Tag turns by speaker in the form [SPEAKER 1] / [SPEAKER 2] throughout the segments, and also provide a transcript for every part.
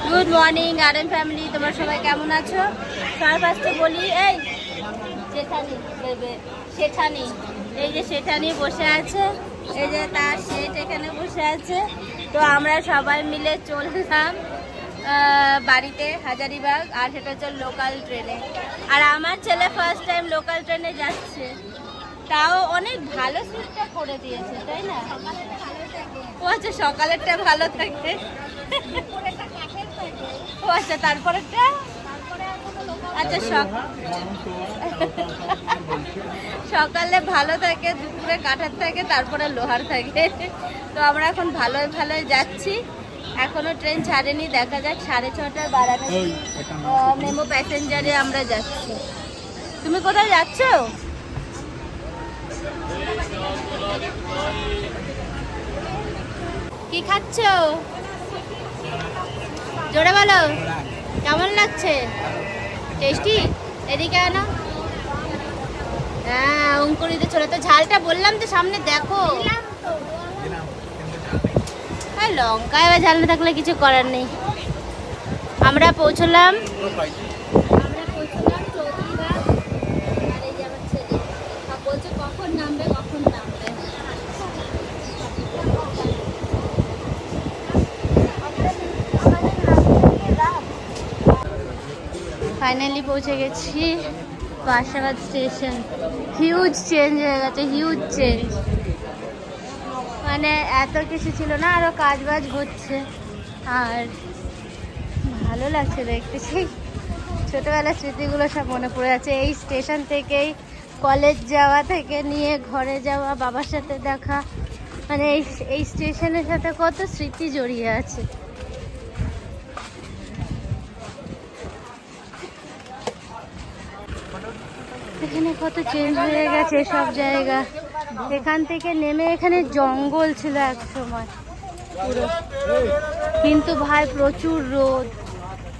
[SPEAKER 1] Good morning RM family, তোমরা সবাই কেমন আছো? সবার ফার্স্টে বলি, এই শেঠানি, এই যে শেঠানি বসে আছে, এই যে তার শেঠ এখানে বসে আছে। তো আমরা সবাই মিলে চললাম বাড়িতে হাজারিবাগ, আর সেটা হচ্ছে লোকাল ট্রেনে। আর আমার ছেলে ফার্স্ট টাইম লোকাল ট্রেনে যাচ্ছে, তাও অনেক ভালো সিটটা করে দিয়েছে, তাই না? ও আচ্ছা, সকালেরটা ভালো থাকে। ও আচ্ছা, তারপরেরটা আচ্ছা সকালে ভালো থাকে, দুপুরে কাঠার থাকে, তারপরে লোহার থাকে। তো আমরা এখন ভালোই যাচ্ছি, এখনো ট্রেন ছাড়েনি, দেখা যাক 6:30 বারাণসী মেমো প্যাসেঞ্জারে আমরা যাচ্ছি। তুমি কোথায় যাচ্ছ? কি খাচ্ছ? জোরে বলো, কেমন লাগছে? টেস্টি? এদিকে আনো। হ্যাঁ, অঙ্কুরিতে চলে তো, ঝালটা বললাম তো সামনে দেখো। হ্যাঁ, লঙ্কা এবার ঝাল না থাকলে কিছু করার নেই। আমরা পৌঁছলাম চৌধুরীবাগ। আর এই যে আমার ছেলে বলছে কখন নামবে। ফাইনালি পৌঁছে গেছি বাসাবাদ স্টেশন। হিউজ চেঞ্জ হয়ে গেছে, হিউজ চেঞ্জ। মানে এত কিছু ছিল না, আরও কাজবাজ হচ্ছে, আর ভালো লাগছে দেখতে। সেই ছোটোবেলার স্মৃতিগুলো সব মনে পড়ে যাচ্ছে। এই স্টেশন থেকেই কলেজ যাওয়া থেকে নিয়ে ঘরে যাওয়া, বাবার সাথে দেখা, মানে এই স্টেশনের সাথে কত স্মৃতি জড়িয়ে আছে। এখানে কত চেঞ্জ হয়ে গেছে সব জায়গা। এখান থেকে নেমে এখানে জঙ্গল ছিল এক সময় পুরো, কিন্তু ভাই প্রচুর রোদ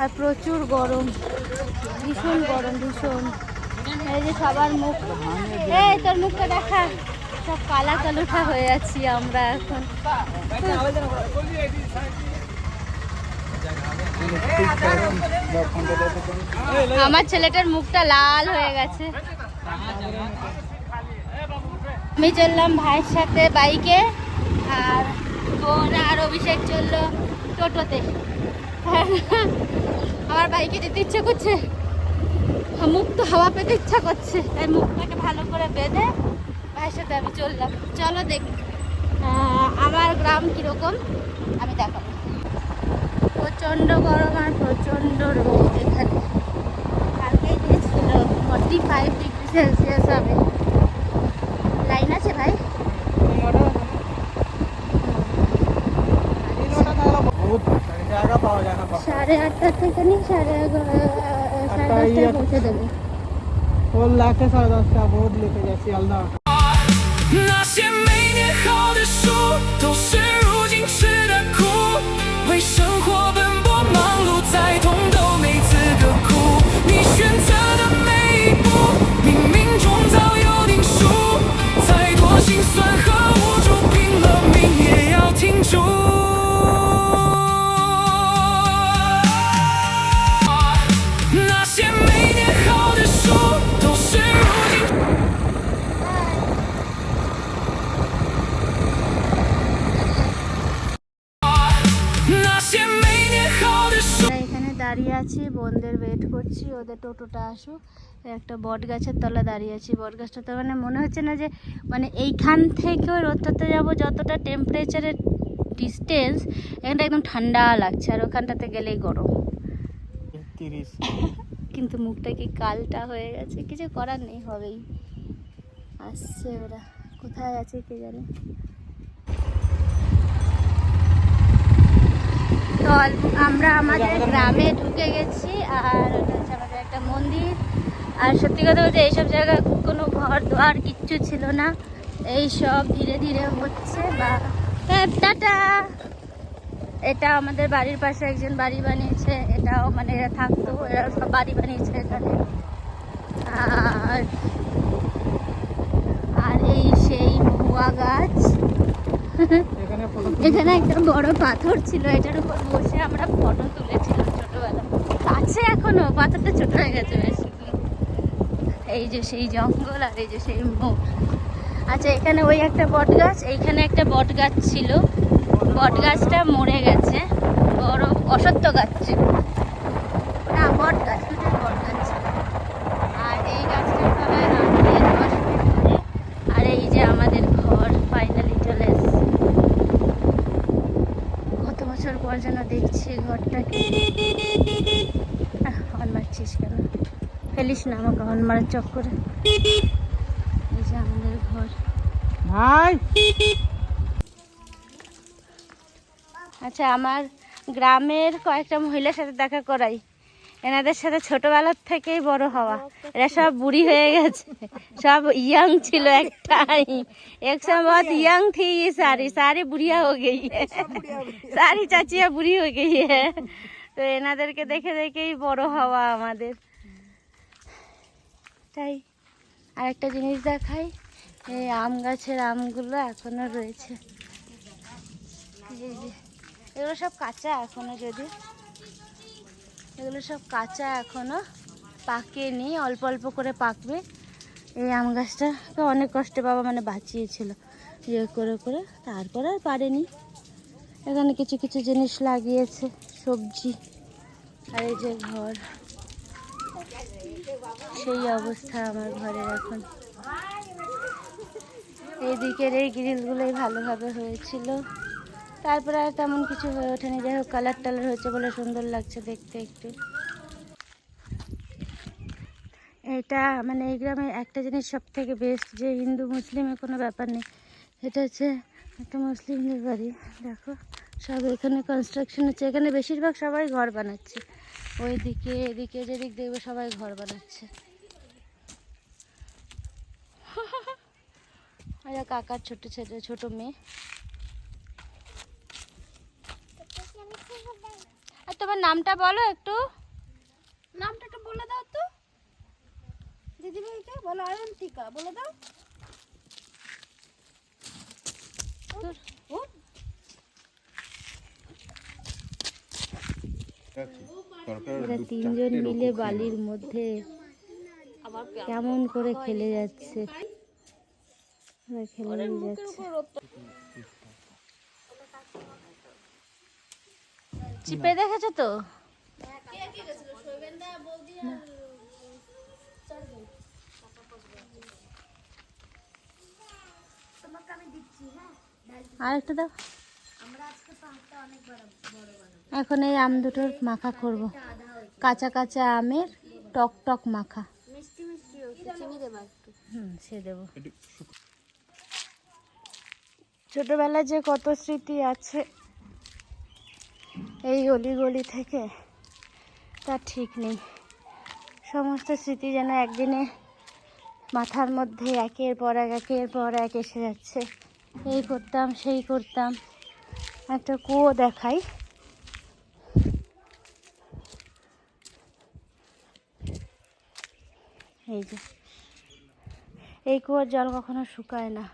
[SPEAKER 1] আর প্রচুর গরম, ভীষণ গরম, ভীষণ। এই যে সবার মুখ, এই তোর মুখটা দেখা, সব কালা কালুঠা হয়ে আছি আমরা এখন। আমার ছেলেটার মুখটা লাল হয়ে গেছে। আমি চললাম ভাইয়ের সাথে বাইকে, আর ওরা আর অভিষেক চললো টোটোতে। আমার বাইকে যেতে ইচ্ছা করছে, মুখ তো হাওয়া পেতে ইচ্ছা করছে, তাই মুখটাকে ভালো করে বেঁধে ভাইয়ের সাথে আমি চললাম। চলো দেখ আমার গ্রাম কিরকম আমি দেখাবো। প্রচণ্ড গরম আর প্রচণ্ড রোদ এখানে। কালকেই দিয়েছিল 45 ডিগ্রি সেলসিয়াস হবে। লাইন আছে ভাই? 8:30 থেকে নিয়ে 11:30 পৌঁছে দেবে।
[SPEAKER 2] फोन लाके 10:30 बहुत लेके गए सियालदा। 那些每年好的树都是如今吃的苦，为生活奔波忙碌，再痛都没资格哭。你选择的每一步，冥冥中早有定数，再多心酸和无助，拼了命也要挺住。那些每年好的树都是如今。
[SPEAKER 1] এখানে দাঁড়িয়ে আছি, বোনদের ওয়েট করছি, ওদের টোটোটা আসুক। একটা বট গাছের তলা দাঁড়িয়ে আছি। বট গাছটা তো মানে মনে হচ্ছে না যে মানে এইখান থেকে ওই রোদটাতে যাবো, যতটা টেম্পারেচারের ডিস্টেন্স, এখানটা একদম ঠান্ডা লাগছে, আর ওখানটাতে গেলেই গরম। কিন্তু মুখটা কি কালটা হয়ে গেছে, কিছু করার নেই, হবেই। আসছে ওরা, কোথায় আছে কে জানে। তো আমরা আমাদের গ্রামে ঢুকে গেছি, আর ওটা হচ্ছে আমাদের একটা মন্দির। আর সত্যি কথা বলতে এইসব জায়গায় কোনো ঘর দোয়ার কিচ্ছু ছিল না, এই সব ধীরে ধীরে হচ্ছে। বা টাটা, এটা আমাদের বাড়ির পাশে একজন বাড়ি বানিয়েছে, এটাও মানে এরা থাকতো, এরা সব বাড়ি বানিয়েছে এখানে। আর এই সেই মহুয়া গাছ, এখানে একটা বড় পাথর ছিল, এটার উপর বসে আমরা ফটো তুলেছিলাম। আছে এখনো, পাথরটা ছোট হয়ে গেছে বেশ। এই যে সেই জঙ্গল আর এই যে সেই মোড়। আচ্ছা এখানে ওই একটা বট গাছ, এইখানে একটা বট গাছ ছিল, বট গাছটা মরে গেছে। বড় অসত্য গাছ ছিল না, বট গাছ, দুটো বট গাছ ছিল। আর এই গাছটার তলায় রাত্রে বসবে। আর এই যে আমাদের ঘর ফাইনালি চলে এসেছে। কত বছর পর যেন দেখছি ঘরটাকে। হর্ন মারছিস কেন? ফেলিস না আমাকে হর্ন মারার চক্করে। এই যে আমাদের ঘর
[SPEAKER 3] ভাই।
[SPEAKER 1] আচ্ছা আমার গ্রামের কয়েকটা মহিলার সাথে দেখা করাই। এনাদের সাথে ছোটবেলার থেকেই বড় হওয়া, এরা সব বুড়ি হয়ে গেছে, সব यंग ছিল एक टाइम, एक समय बहुत यंग थी ये सारी बुढ़िया हो गई है, सारी चाचियाँ बुढ़ी हो गई है। তো এনাদেরকে দেখে দেখেই বড় হওয়া আমাদের। তাই আরেকটা জিনিস দেখাই, এই আম গাছের আমগুলো এখনো রয়েছে। এই যে এগুলো সব কাঁচা এখনো, যদি এগুলো সব কাঁচা এখনো পাকেনি, অল্প অল্প করে পাকবে। এই আম গাছটাকে অনেক কষ্টে বাবা মানে বাঁচিয়েছিল ইয়ে করে করে, তারপরে আর পারেনি। এখানে কিছু কিছু জিনিস লাগিয়েছে, সবজি। আর এই যে ঘর, সেই অবস্থা আমার ঘরের এখন। এই দিকের এই গ্রিলগুলোই ভালোভাবে হয়েছিল, তারপরে আর তেমন কিছু হয়ে ওঠেনি। যাই হোক কালার টালার হয়েছে বলে সুন্দর লাগছে দেখতে একটু। এটা মানে এই গ্রামে একটা জিনিস সব থেকে বেস্ট, যে হিন্দু মুসলিমের কোনো ব্যাপার নেই। এটা হচ্ছে একটা মুসলিমদের বাড়ি, দেখো সব এখানে কনস্ট্রাকশন হচ্ছে। এখানে বেশিরভাগ সবাই ঘর বানাচ্ছে, ওই দিকে এদিকে যেদিক দেখবে সবাই ঘর বানাচ্ছে। আর কাকার ছোট ছেলে, ছোট মেয়ে। আর তোমার নামটা বলো একটু, নামটা একটু বলে দাও তো দিদিভাইকে, বলো অয়ন্তিকা বলে দাও। এরা তিনজন মিলে বালির মধ্যে কেমন করে খেলে যাচ্ছে, খেলে যাচ্ছে। চিপে দেখেছো তো? আর একটা দাও। এখন এই আম দুটোর মাখা করব, কাঁচা কাঁচা আমের টক টক মাখা। সে দেবো। ছোটবেলায় যে কত স্মৃতি আছে এই অলিগলি থেকে তা ঠিক নেই। সমস্ত স্মৃতি যেন একদিনে মাথার মধ্যে একের পর এক এসে যাচ্ছে। এই করতাম সেই করতাম। একটা কুয়ো দেখাই, এই যে এই কুয়োর জল কখনো শুকায় না।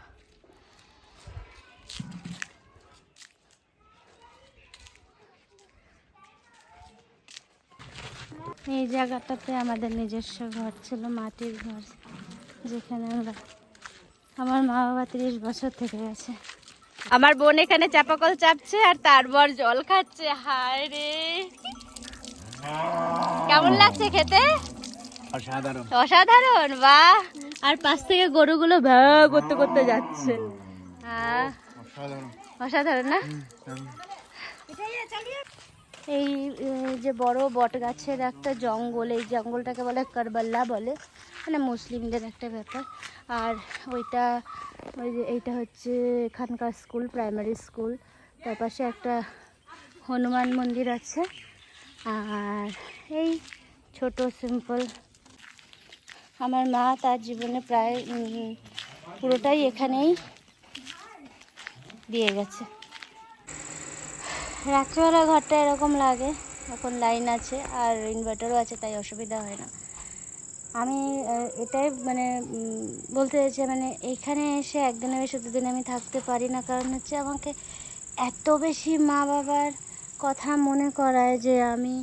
[SPEAKER 1] এই জায়গাটাতে আমাদের নিজস্ব ঘর ছিল, মাটির ঘর, যেখানে আমার মা বাবা 30 বছর থেকে গেছে। আমার বোন এখানে চাপাকল চাপছে আর তার বর জল খাচ্ছে। হায় রে, কেমন লাগছে খেতে?
[SPEAKER 3] অসাধারণ
[SPEAKER 1] অসাধারণ, বাহ। আর পাশ থেকে গরুগুলো ভ্যা করতে করতে যাচ্ছে। অসাধারণ না? এই যে বড় বট গাছের একটা জঙ্গল, এই জঙ্গলটাকে বলে কারবাল্লা বলে, মানে মুসলিমদের একটা ব্যাপার। আর ওইটা ওই যে এইটা হচ্ছে এখানকার স্কুল, প্রাইমারি স্কুল। তার পাশে একটা হনুমান মন্দির আছে। আর এই ছোট সিম্পল। আমার মা তার জীবনে প্রায় পুরোটাই এখানেই দিয়ে গেছে। রাত্রিবেলা ঘরটা এরকম লাগে, এখন লাইন আছে আর ইনভার্টারও আছে, তাই অসুবিধা হয় না। আমি এটাই মানে বলতে চাইছি, মানে এখানে এসে একদিনে বেশি দুদিন আমি থাকতে পারি না, কারণ হচ্ছে আমাকে এত বেশি মা বাবার কথা মনে করায় যে আমি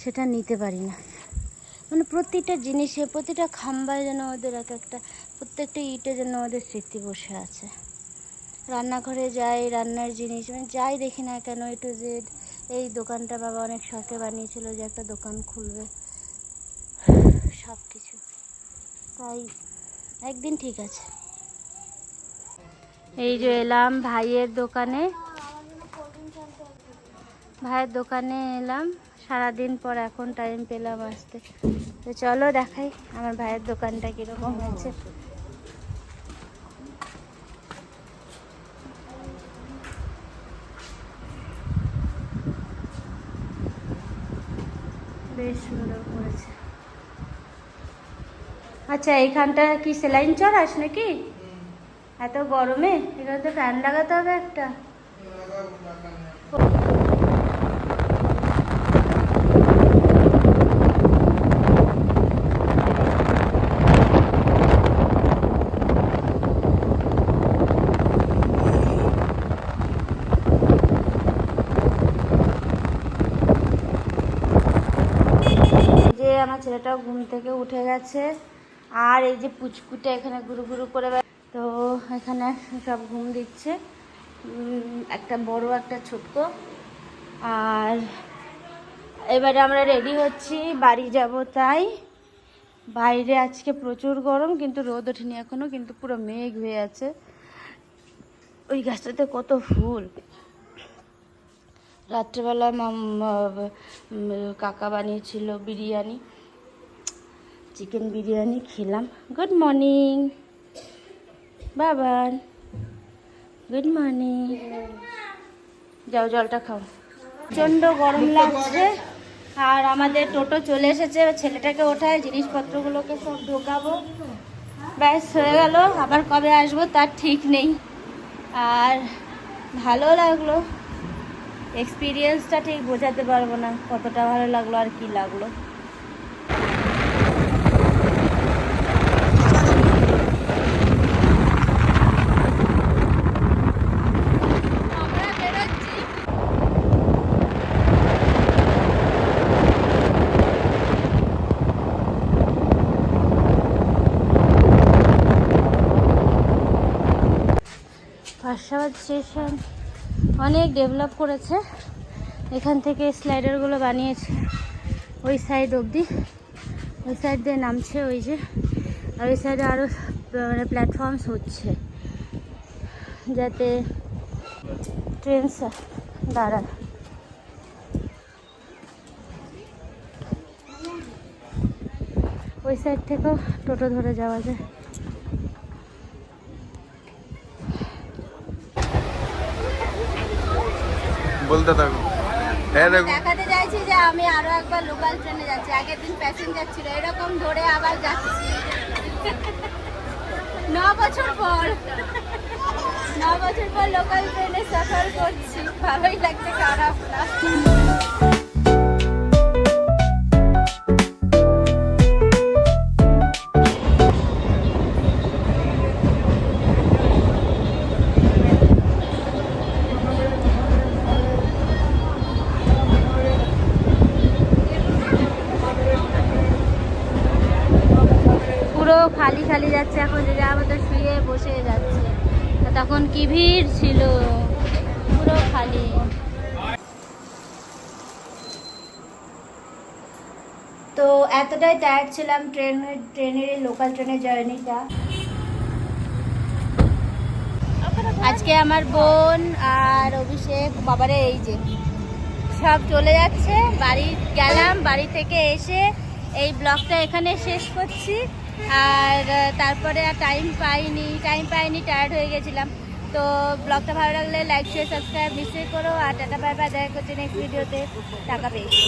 [SPEAKER 1] সেটা নিতে পারি না। মানে প্রতিটা জিনিসে, প্রতিটা খাম্বায় যেন ওদের এক একটা, প্রত্যেকটা ইটে যেন ওদের স্মৃতি বসে আছে। রান্নাঘরে যাই, রান্নার জিনিস মানে যাই দেখি না কেন, এ টু জেড। এই দোকানটা বাবা অনেক শখে বানিয়েছিল যে একটা দোকান খুলবে, সব কিছু। তাই একদিন ঠিক আছে। এই যে এলাম ভাইয়ের দোকানে, ভাইয়ের দোকানে এলাম সারাদিন পর, এখন টাইম পেলাম আসতে। তো চলো দেখাই আমার ভাইয়ের দোকানটা কীরকম হয়েছে। বেশ সুন্দর করেছে। আচ্ছা, এইখানটা কি সেলাইন চড়াস নাকি? এত গরমে এখানে তো ফ্যান লাগাতে হবে একটা। যে আমার ছেলেটাও ঘুম থেকে উঠে গেছে, আর এই যে পুচকুটা এখানে ঘুরু ঘুরু করে তো এখানে সব ঘুম দিচ্ছে, একটা বড় একটা ছোট্ট। আর এবারে আমরা রেডি হচ্ছি, বাড়ি যাব। তাই বাইরে আজকে প্রচুর গরম, কিন্তু রোদ ওঠেনি এখনো, কিন্তু পুরো মেঘ হয়ে আছে। ওই গাছটাতে কত ফুল। রাত্রেবেলা কাকা বানিয়েছিল বিরিয়ানি, চিকেন বিরিয়ানি খেলাম। Good morning Baban, good morning. যাও জলটা খাও। প্রচণ্ড গরম লাগছে। আর আমাদের টোটো চলে এসেছে, ছেলেটাকে ওঠায় জিনিসপত্রগুলোকে সব ঢোকাবো, ব্যাস হয়ে গেল। আবার কবে আসবো তার ঠিক নেই। আর ভালো লাগলো, এক্সপিরিয়েন্সটা ঠিক বোঝাতে পারবো না কতটা ভালো লাগলো আর কি লাগলো। ফার্স্টাবাদ স্টেশন অনেক ডেভেলপ করেছে। এখান থেকে স্লাইডারগুলো বানিয়েছে ওই সাইড অবধি, ওই সাইড দিয়ে নামছে ওই যে। আর ওই সাইডে আরও মানে প্ল্যাটফর্মস হচ্ছে যাতে ট্রেন দাঁড়ায়। ওই সাইড থেকেও টোটো ধরে যাওয়া যায়।
[SPEAKER 3] বলতে থাকো।
[SPEAKER 1] দেখাতে চাইছি যে আমি আরো একবার লোকাল ট্রেনে যাচ্ছি। আগের দিন প্যাসেঞ্জার ছিল, এরকম ধরে আবার যাচ্ছি 9 বছর পর। 9 বছর পর লোকাল ট্রেনে সফর করছি, ভালোই লাগছে, খারাপ না। খালি খালি যাচ্ছে এখন, যে আমাদের শুয়ে বসে যাচ্ছে। তখন কি ভিড় ছিল, পুরো খালি। তো এতটাই টায়ার্ড ছিলাম ট্রেনের লোকাল ট্রেনের জার্নিটা। আজকে আমার বোন আর অভিষেক বাবারে এই যে সব চলে যাচ্ছে। বাড়ি গেলাম, বাড়ি থেকে এসে এই ব্লগটা এখানে শেষ করছি। আর তারপরে আর টাইম পাইনি, টায়ার্ড হয়ে গেছিলাম। তো ব্লগটা ভালো লাগলে লাইক শেয়ার সাবস্ক্রাইব নিশ্চয়ই করো। আর টাটা বাই বাই, দেখা করছি নেক্সট ভিডিওতে। টাকা পেয়েছি।